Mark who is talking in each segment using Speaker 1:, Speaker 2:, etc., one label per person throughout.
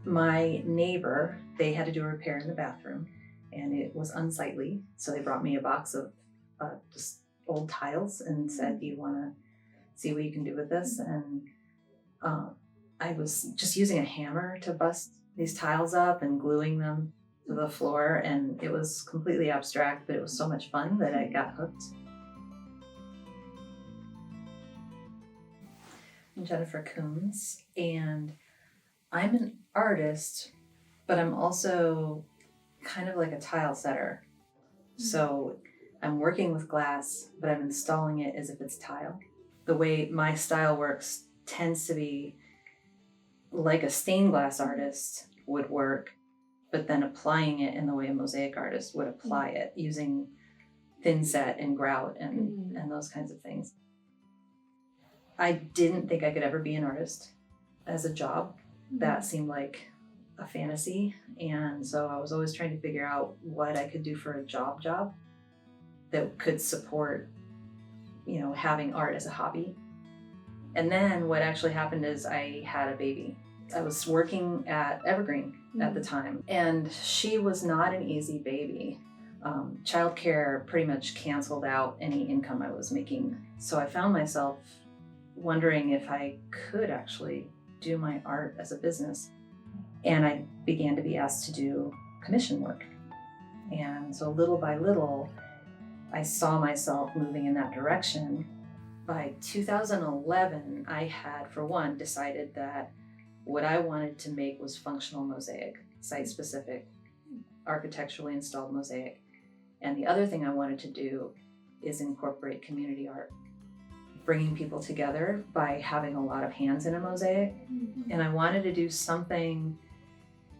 Speaker 1: My neighbor, they had to do a repair in the bathroom and it was unsightly. So they brought me a box of just old tiles and said, "Do you want to see what you can do with this?" And I was just using a hammer to bust these tiles up and gluing them to the floor. And it was completely abstract, but it was so much fun that I got hooked. I'm Jennifer Kuhns, and I'm an artist, but I'm also kind of like a tile setter. So I'm working with glass, but I'm installing it as if it's tile. The way my style works tends to be like a stained glass artist would work, but then applying it in the way a mosaic artist would apply it, using thin set and grout and those kinds of things. I didn't think I could ever be an artist as a job. That seemed like a fantasy. And so I was always trying to figure out what I could do for a job that could support, having art as a hobby. And then what actually happened is I had a baby. I was working at Evergreen at the time, and she was not an easy baby. Childcare pretty much canceled out any income I was making. So I found myself wondering if I could actually do my art as a business. And I began to be asked to do commission work. And so little by little, I saw myself moving in that direction. By 2011, I had, for one, decided that what I wanted to make was functional mosaic, site-specific, architecturally installed mosaic. And the other thing I wanted to do is incorporate community art, bringing people together by having a lot of hands in a mosaic. And I wanted to do something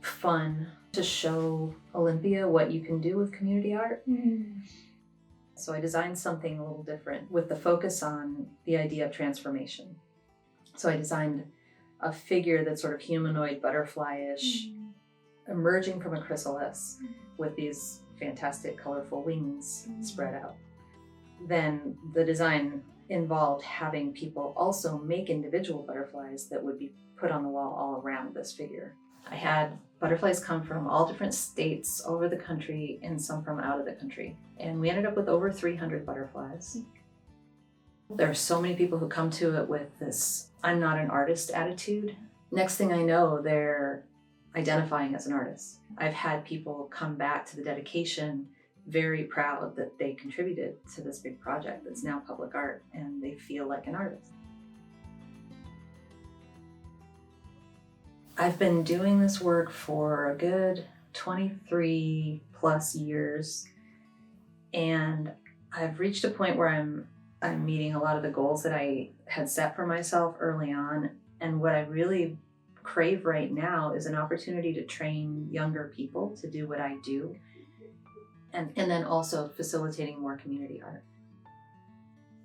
Speaker 1: fun to show Olympia what you can do with community art. So I designed something a little different with the focus on the idea of transformation. So I designed a figure that's sort of humanoid, butterfly-ish, emerging from a chrysalis with these fantastic colorful wings spread out. Then the design involved having people also make individual butterflies that would be put on the wall all around this figure. I had butterflies come from all different states all over the country and some from out of the country. And we ended up with over 300 butterflies. There are so many people who come to it with this "I'm not an artist" attitude. Next thing I know, they're identifying as an artist. I've had people come back to the dedication very proud that they contributed to this big project that's now public art, and they feel like an artist. I've been doing this work for a good 23 plus years, and I've reached a point where I'm meeting a lot of the goals that I had set for myself early on. And what I really crave right now is an opportunity to train younger people to do what I do, and then also facilitating more community art.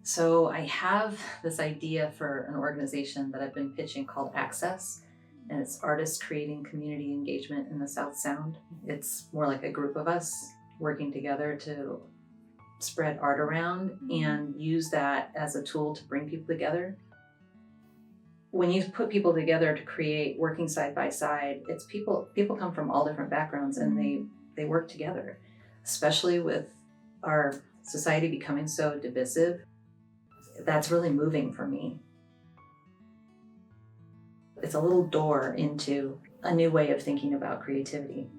Speaker 1: So I have this idea for an organization that I've been pitching called Access, and it's Artists Creating Community Engagement in the South Sound. It's more like a group of us working together to spread art around and use that as a tool to bring people together. When you put people together to create working side by side, it's people come from all different backgrounds and they work together, especially with our society becoming so divisive. That's really moving for me. It's a little door into a new way of thinking about creativity.